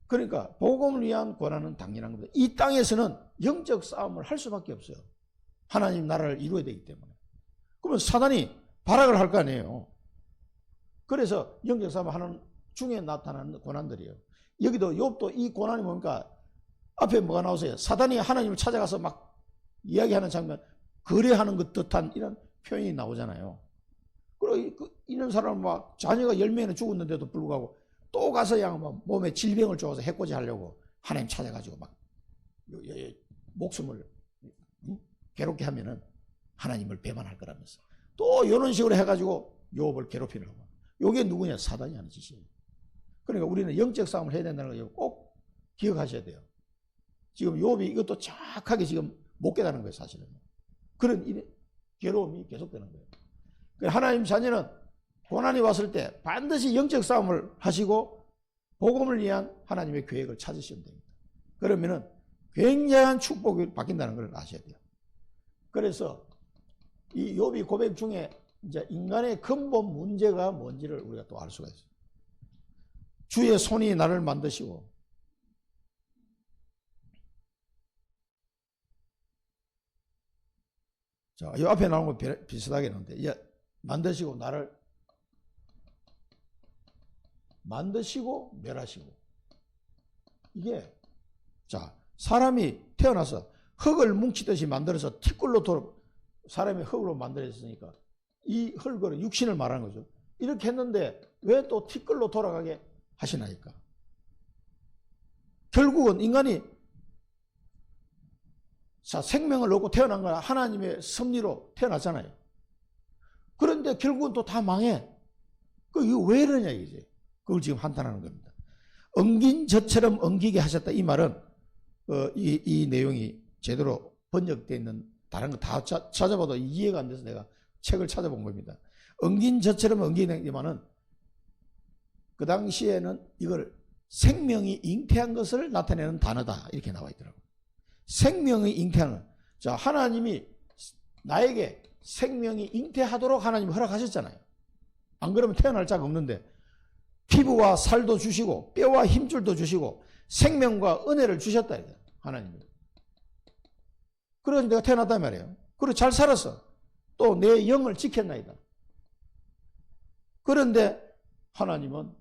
그러니까 복음을 위한 고난은 당연한 겁니다. 이 땅에서는 영적 싸움을 할 수밖에 없어요. 하나님 나라를 이루어야 되기 때문에. 그러면 사단이 발악을 할 거 아니에요. 그래서 영적 싸움을 하는 중에 나타나는 고난들이에요. 여기도 욥도 이 고난이 뭡니까? 앞에 뭐가 나오세요? 사단이 하나님을 찾아가서 막 이야기하는 장면, 거래하는 것 듯한 이런 표현이 나오잖아요. 그리고 이런 사람은 막 자녀가 10명이나 죽었는데도 불구하고 또 가서 막 몸에 질병을 줘서 해코지 하려고 하나님 찾아가지고 막 목숨을 괴롭게 하면은 하나님을 배반할 거라면서 또 이런 식으로 해가지고 욥을 괴롭히려고. 이게 누구냐? 사단이 하는 짓이에요. 그러니까 우리는 영적 싸움을 해야 된다는 걸 꼭 기억하셔야 돼요. 지금 욥이 이것도 정확하게 지금 못 깨달은 거예요, 사실은. 그런 괴로움이 계속되는 거예요. 하나님 자녀는 고난이 왔을 때 반드시 영적 싸움을 하시고 복음을 위한 하나님의 계획을 찾으시면 됩니다. 그러면은 굉장한 축복이 바뀐다는 걸 아셔야 돼요. 그래서 이 욥이 고백 중에 이제 인간의 근본 문제가 뭔지를 우리가 또 알 수가 있어요. 주의 손이 나를 만드시고 자, 이 앞에 나온 거 비슷하게 했는데 만드시고 나를 만드시고 멸하시고 이게 자, 사람이 태어나서 흙을 뭉치듯이 만들어서 티끌로 사람이 흙으로 만들어졌으니까 이 흙으로 육신을 말하는 거죠. 이렇게 했는데 왜 또 티끌로 돌아가게 하시나이까? 결국은 인간이 생명을 얻고 태어난 건 하나님의 섭리로 태어났잖아요. 그런데 결국은 또 다 망해. 이거 왜 이러냐 이제. 그걸 지금 한탄하는 겁니다. 엉긴 젖처럼 엉기게 하셨다. 이 말은 이 내용이 제대로 번역되어 있는 다른 거 다 찾아봐도 이해가 안 돼서 내가 책을 찾아본 겁니다. 엉긴 젖처럼 엉기는 이 말은 그 당시에는 이걸 생명이 잉태한 것을 나타내는 단어다 이렇게 나와 있더라고요. 생명이 잉태하는. 자, 하나님이 나에게 생명이 잉태하도록 하나님이 허락하셨잖아요. 안 그러면 태어날 자가 없는데 피부와 살도 주시고 뼈와 힘줄도 주시고 생명과 은혜를 주셨다 하나님이. 그래서 내가 태어났단 말이에요. 그리고 잘 살았어. 또 내 영을 지켰나이다. 그런데 하나님은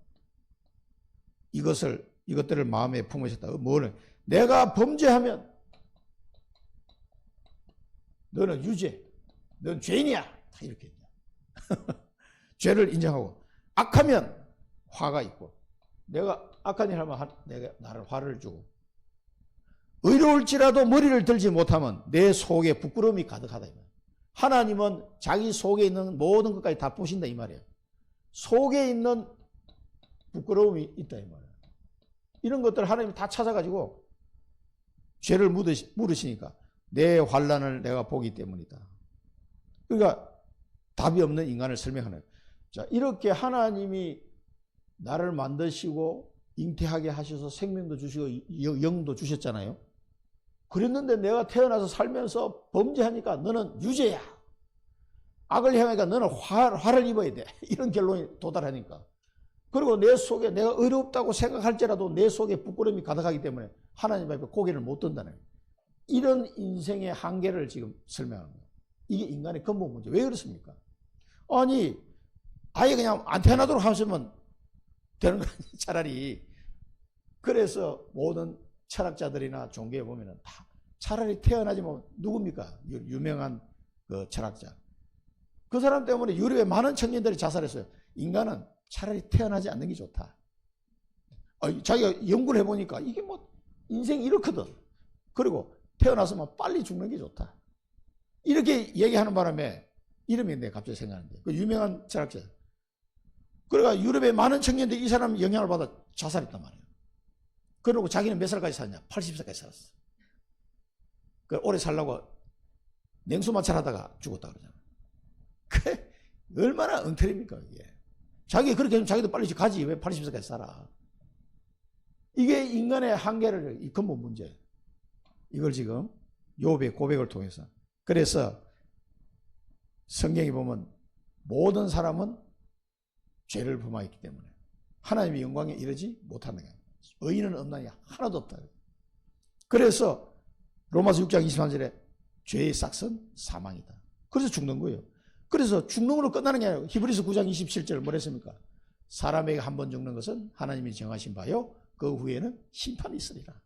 이것들을 마음에 품으셨다. 뭐는 내가 범죄하면 너는 유죄, 넌 죄인이야. 다 이렇게 했냐. 죄를 인정하고 악하면 화가 있고 내가 악한 일 하면 내가 나를 화를 주고 의로울지라도 머리를 들지 못하면 내 속에 부끄러움이 가득하다. 하나님은 자기 속에 있는 모든 것까지 다 부신다 이 말이에요. 속에 있는 부끄러움이 있다 이 말이에요. 이런 것들 하나님이 다 찾아가지고 죄를 물으시니까 내 환난을 내가 보기 때문이다. 그러니까 답이 없는 인간을 설명하는. 자, 이렇게 하나님이 나를 만드시고 잉태하게 하셔서 생명도 주시고 영도 주셨잖아요. 그랬는데 내가 태어나서 살면서 범죄하니까 너는 유죄야. 악을 행하니까 너는 화를 입어야 돼. 이런 결론이 도달하니까. 그리고 내 속에 내가 의롭다고 생각할지라도 내 속에 부끄러움이 가득하기 때문에 하나님 앞에 고개를 못 든다는 거예요. 이런 인생의 한계를 지금 설명하는 거예요. 이게 인간의 근본 문제. 왜 그렇습니까? 아니 아예 그냥 안 태어나도록 하시면 되는 거 아니에요. 차라리. 그래서 모든 철학자들이나 종교에 보면은 다 차라리 태어나지 뭐 누굽니까? 유명한 그 철학자. 그 사람 때문에 유럽의 많은 청년들이 자살했어요. 인간은 차라리 태어나지 않는 게 좋다. 자기가 연구를 해보니까 이게 뭐 인생이 이렇거든. 그리고 태어나서만 빨리 죽는 게 좋다. 이렇게 얘기하는 바람에 이름이 내 갑자기 생각나는데 그 유명한 철학자. 그러니까 유럽의 많은 청년들이 이 사람 영향을 받아 자살했단 말이에요. 그리고 자기는 몇 살까지 살았냐? 80살까지 살았어. 그 오래 살려고 냉수 마찰하다가 죽었다 그러잖아. 그게 얼마나 엉터리입니까 이게. 자기 그렇게 하면 자기도 빨리 가지 왜 80살까지 살아. 이게 인간의 한계를 이 근본 문제. 이걸 지금 욥의 고백을 통해서. 그래서 성경에 보면 모든 사람은 죄를 범하였기 때문에 하나님의 영광에 이르지 못한다. 의인은 없나니 하나도 없다. 그래서 로마서 6장 23절에 죄의 싹은 사망이다. 그래서 죽는 거예요. 그래서 죽는 걸로 끝나는 게 아니라 히브리서 9장 27절 뭐라 했습니까? 사람에게 한 번 죽는 것은 하나님이 정하신 바요 그 후에는 심판이 있으리라.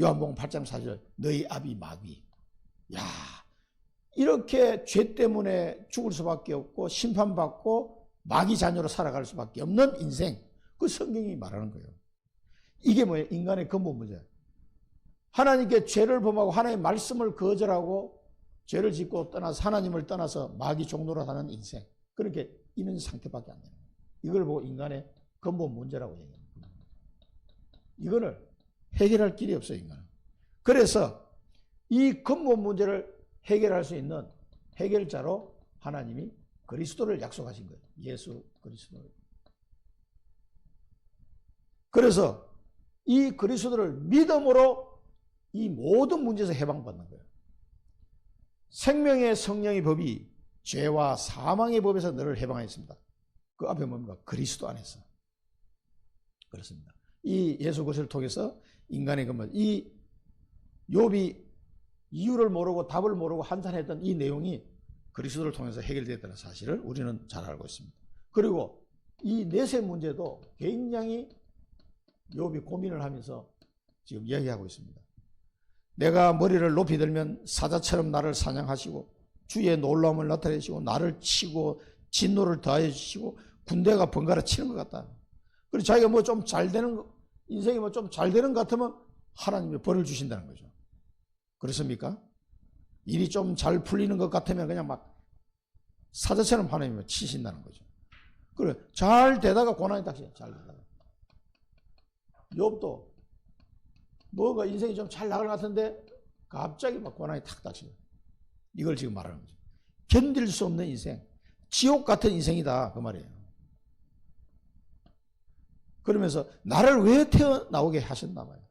요한복음 8장 4절 너희 아비 마귀. 야, 이렇게 죄 때문에 죽을 수밖에 없고 심판받고 마귀 자녀로 살아갈 수밖에 없는 인생. 그 성경이 말하는 거예요. 이게 뭐예요? 인간의 근본 문제. 하나님께 죄를 범하고 하나님의 말씀을 거절하고 죄를 짓고 떠나서 하나님을 떠나서 마귀 종로로 사는 인생. 그렇게 있는 상태밖에 안 되는 거예요. 이걸 보고 인간의 근본 문제라고 얘기합니다. 이거를 해결할 길이 없어요, 인간은. 그래서 이 근본 문제를 해결할 수 있는 해결자로 하나님이 그리스도를 약속하신 거예요. 예수 그리스도를. 그래서 이 그리스도를 믿음으로 이 모든 문제에서 해방받는 거예요. 생명의 성령의 법이 죄와 사망의 법에서 너를 해방했습니다. 그 앞에 뭡니까? 그리스도 안에서. 그렇습니다. 이 예수 그리스도를 통해서 인간의 근본, 이 욥이 이유를 모르고 답을 모르고 한탄했던 이 내용이 그리스도를 통해서 해결되었다는 사실을 우리는 잘 알고 있습니다. 그리고 이 내세 문제도 굉장히 욥이 고민을 하면서 지금 이야기하고 있습니다. 내가 머리를 높이 들면 사자처럼 나를 사냥하시고 주의 놀라움을 나타내시고 나를 치고 진노를 더하여 주시고 군대가 번갈아 치는 것 같다. 그리고 자기가 뭐 좀 잘 되는 인생이 뭐 좀 잘 되는 것 같으면 하나님이 벌을 주신다는 거죠. 그렇습니까? 일이 좀 잘 풀리는 것 같으면 그냥 막 사자처럼 하나님이 치신다는 거죠. 그래 잘 되다가 고난이 닥쳐요. 잘 되다가. 욥도 뭐가 인생이 좀 잘 나갈 것 같은데 갑자기 막 고난이 탁 닥쳐요. 이걸 지금 말하는 거죠. 견딜 수 없는 인생, 지옥 같은 인생이다 그 말이에요. 그러면서 나를 왜 태어나오게 하셨나 봐요.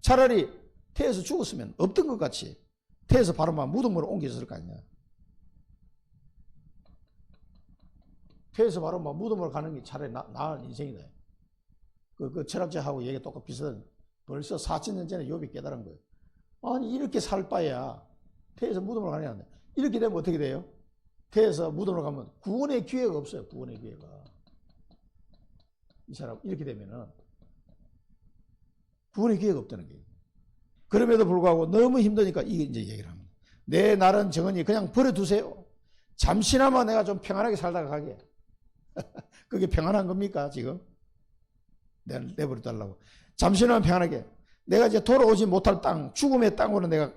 차라리 태에서 죽었으면 없던 것 같이 태에서 바로 막 무덤으로 옮겨졌을 거 아니냐. 태에서 바로 막 무덤으로 가는 게 차라리 나은 인생이다. 그 철학자하고 얘기가 똑같 비슷한. 벌써 4,000년 전에 욥이 깨달은 거예요. 아니 이렇게 살 바에야 태에서 무덤으로 가냐. 이렇게 되면 어떻게 돼요? 태에서 무덤으로 가면 구원의 기회가 없어요. 구원의 기회가. 이 사람 이렇게 되면은 구원의 기회가 없다는 거예요. 그럼에도 불구하고 너무 힘드니까 이게 이제 얘기를 합니다. 내 날은 정은이 그냥 버려두세요. 잠시나마 내가 좀 평안하게 살다가 가게. 그게 평안한 겁니까 지금? 내버려 달라고. 잠시나마 평안하게. 내가 이제 돌아오지 못할 땅, 죽음의 땅으로 내가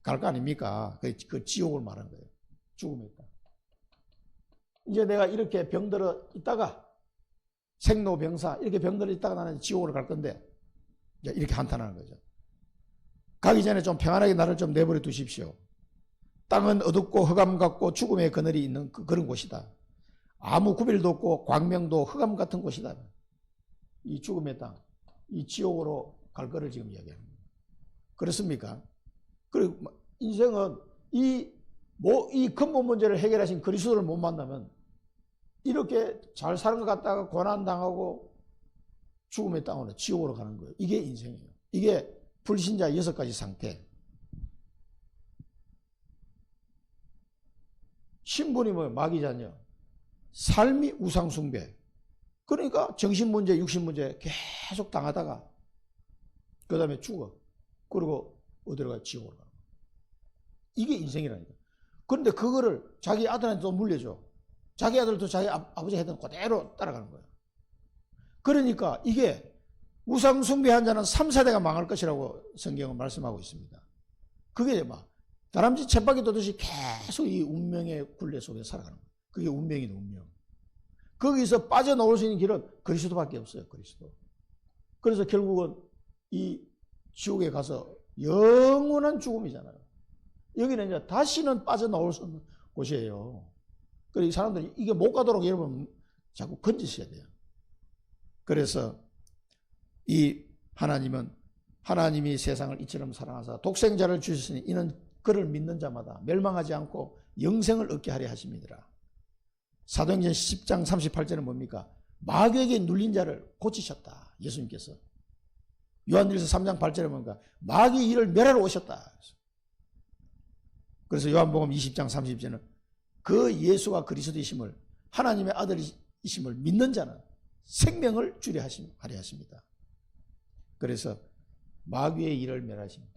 갈 거 아닙니까? 그 지옥을 말한 거예요. 죽음의 땅. 이제 내가 이렇게 병들어 있다가 생로병사 이렇게 병들어 있다가 나는 지옥으로 갈 건데 이렇게 한탄하는 거죠. 가기 전에 좀 평안하게 나를 좀 내버려 두십시오. 땅은 어둡고 흑암 같고 죽음의 그늘이 있는 그런 곳이다. 아무 구별도 없고 광명도 흑암 같은 곳이다. 이 죽음의 땅, 이 지옥으로 갈 거를 지금 이야기합니다. 그렇습니까? 그리고 인생은 이 근본 문제를 해결하신 그리스도를 못 만나면 이렇게 잘 사는 것 같다가 고난당하고 죽음의 땅으로 지옥으로 가는 거예요. 이게 인생이에요. 이게 불신자 6가지 상태. 신분이 뭐예요? 마귀자녀. 삶이 우상숭배. 그러니까 정신문제, 육신문제 계속 당하다가 그 다음에 죽어. 그리고 어디로 가? 지옥으로 가. 이게 인생이라니까. 그런데 그거를 자기 아들한테 또 물려줘. 자기 아들도 자기 아버지 했던 그대로 따라가는 거예요. 그러니까 이게 우상숭배한 자는 3세대가 망할 것이라고 성경은 말씀하고 있습니다. 그게 막 다람쥐 쳇바퀴 도듯이 계속 이 운명의 굴레 속에 살아가는 거예요. 그게 운명이다, 운명. 거기서 빠져나올 수 있는 길은 그리스도밖에 없어요, 그리스도. 그래서 결국은 이 지옥에 가서 영원한 죽음이잖아요. 여기는 이제 다시는 빠져나올 수 없는 곳이에요. 그래서 이 사람들이 이게 못 가도록 여러분 자꾸 건지셔야 돼요. 그래서 이 하나님은 하나님이 세상을 이처럼 사랑하사 독생자를 주셨으니 이는 그를 믿는 자마다 멸망하지 않고 영생을 얻게 하려 하심이니라. 사도행전 10장 38절은 뭡니까? 마귀에게 눌린 자를 고치셨다. 예수님께서. 요한일서 3장 8절에 뭡니까? 마귀의 일을 멸하러 오셨다. 그래서 요한복음 20장 30절은 그 예수가 그리스도이심을 하나님의 아들이심을 믿는 자는 생명을 주려 하려 하십니다. 그래서 마귀의 일을 멸하십니다.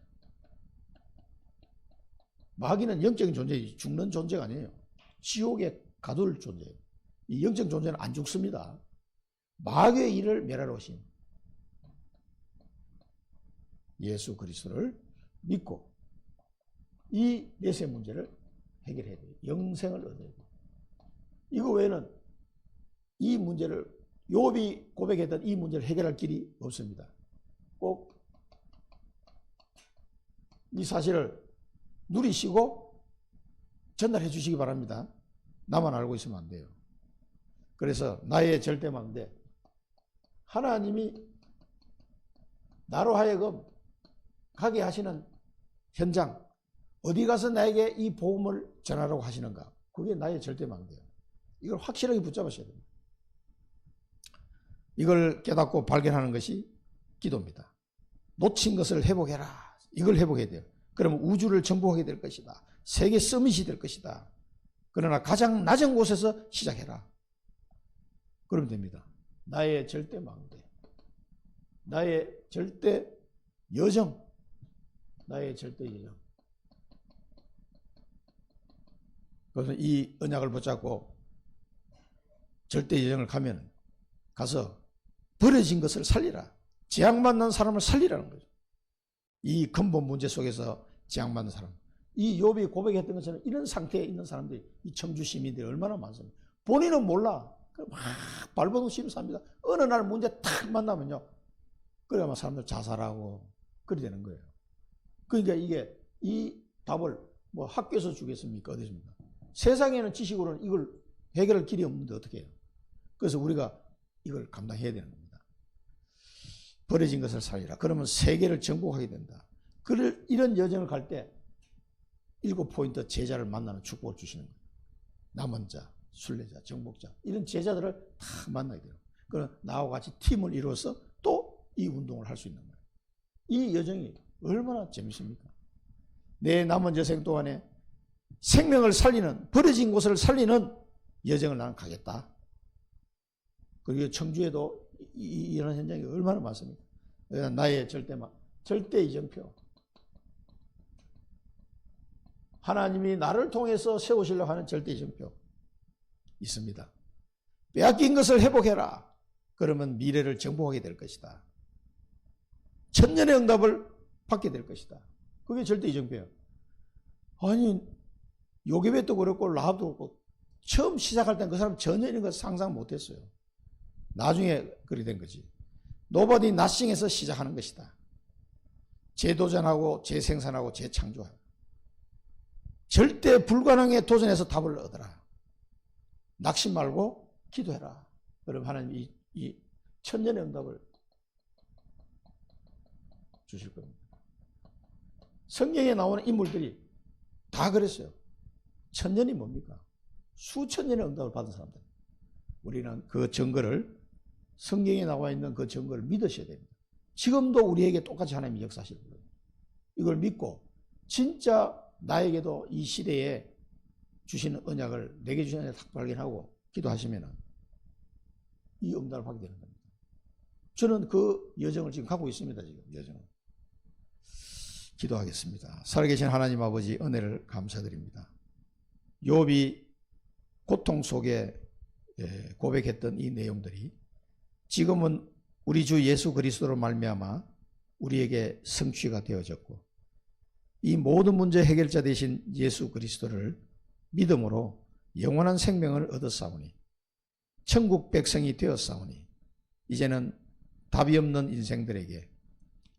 마귀는 영적인 존재이지 죽는 존재가 아니에요. 지옥에 가둘 존재예요. 이 영적 존재는 안 죽습니다. 마귀의 일을 멸하러 오신 예수 그리스도를 믿고 이 내세 문제를 해결해야 돼요. 영생을 얻어야 돼요. 이거 외에는 이 문제를 욥이 고백했던 이 문제를 해결할 길이 없습니다. 꼭 이 사실을 누리시고 전달해 주시기 바랍니다. 나만 알고 있으면 안 돼요. 그래서 나의 절대망대, 하나님이 나로 하여금 가게 하시는 현장, 어디 가서 나에게 이 복음을 전하라고 하시는가, 그게 나의 절대망대예요. 이걸 확실하게 붙잡으셔야 됩니다. 이걸 깨닫고 발견하는 것이 기도입니다. 놓친 것을 회복해라. 이걸 회복해야 돼요. 그러면 우주를 정복하게 될 것이다. 세계 서밋이 될 것이다. 그러나 가장 낮은 곳에서 시작해라. 그러면 됩니다. 나의 절대망대, 나의 절대 여정, 나의 절대 여정. 그래서 이 언약을 붙잡고 절대 여정을 가면 가서 버려진 것을 살리라. 재앙받는 사람을 살리라는 거죠. 이 근본 문제 속에서 재앙받는 사람. 이 욥이 고백했던 것처럼 이런 상태에 있는 사람들이, 이 청주 시민들이 얼마나 많습니까? 본인은 몰라. 막 발버둥 삽니다. 어느 날 문제 탁 만나면요. 그래야만 사람들 자살하고 그리 되는 거예요. 그러니까 이게 이 답을 뭐 학교에서 주겠습니까? 어디십니까? 세상에는 지식으로는 이걸 해결할 길이 없는데 어떻게 해요? 그래서 우리가 이걸 감당해야 되는 겁니다. 버려진 것을 살리라. 그러면 세계를 정복하게 된다. 이런 여정을 갈 때 7포인트 제자를 만나는 축복을 주시는 거예요. 남은 자, 순례자, 정복자, 이런 제자들을 다 만나게 돼요. 그럼 나와 같이 팀을 이루어서 또 이 운동을 할 수 있는 거예요. 이 여정이 얼마나 재밌습니까? 내 남은 여생 동안에 생명을 살리는, 버려진 곳을 살리는 여정을 나는 가겠다. 그리고 청주에도 이런 현장이 얼마나 많습니까? 나의 절대 이정표. 하나님이 나를 통해서 세우시려고 하는 절대 이정표 있습니다. 빼앗긴 것을 회복해라. 그러면 미래를 정복하게 될 것이다. 천년의 응답을 받게 될 것이다. 그게 절대 이정표예요. 아니, 요괴벳도 그렇고 라합도 그렇고 처음 시작할 땐 그 사람 전혀 이런 거 상상 못했어요. 나중에 그렇게 된 거지. Nobody nothing에서 시작하는 것이다. 재도전하고 재생산하고 재창조하라. 절대 불가능에 도전해서 답을 얻어라. 낙심 말고 기도해라. 그럼 하나님 이 천년의 응답을 주실 겁니다. 성경에 나오는 인물들이 다 그랬어요. 천년이 뭡니까? 수천 년의 응답을 받은 사람들. 우리는 그 증거를, 성경에 나와 있는 그 증거를 믿으셔야 됩니다. 지금도 우리에게 똑같이 하나님이 역사하실 거예요. 이걸 믿고 진짜 나에게도 이 시대에 주시는 언약을, 내게 주시는 언약을 딱 발견하고 기도하시면 이 응답을 받게 되는 겁니다. 저는 그 여정을 지금 가고 있습니다. 지금 여정을. 기도하겠습니다. 살아계신 하나님 아버지, 은혜를 감사드립니다. 욥이 고통 속에 고백했던 이 내용들이 지금은 우리 주 예수 그리스도로 말미암아 우리에게 성취가 되어졌고, 이 모든 문제 해결자 되신 예수 그리스도를 믿음으로 영원한 생명을 얻었사오니, 천국 백성이 되었사오니, 이제는 답이 없는 인생들에게,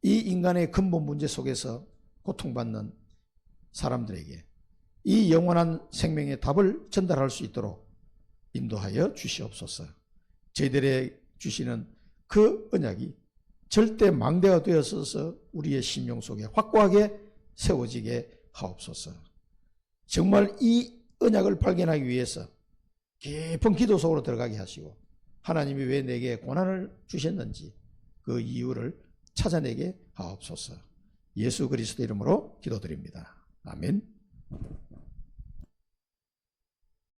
이 인간의 근본 문제 속에서 고통받는 사람들에게 이 영원한 생명의 답을 전달할 수 있도록 인도하여 주시옵소서. 저희들의 주시는 그 언약이 절대 망대가 되어서 우리의 심령 속에 확고하게 세워지게 하옵소서. 정말 이 언약을 발견하기 위해서 깊은 기도 속으로 들어가게 하시고, 하나님이 왜 내게 고난을 주셨는지 그 이유를 찾아내게 하옵소서. 예수 그리스도 이름으로 기도드립니다. 아멘.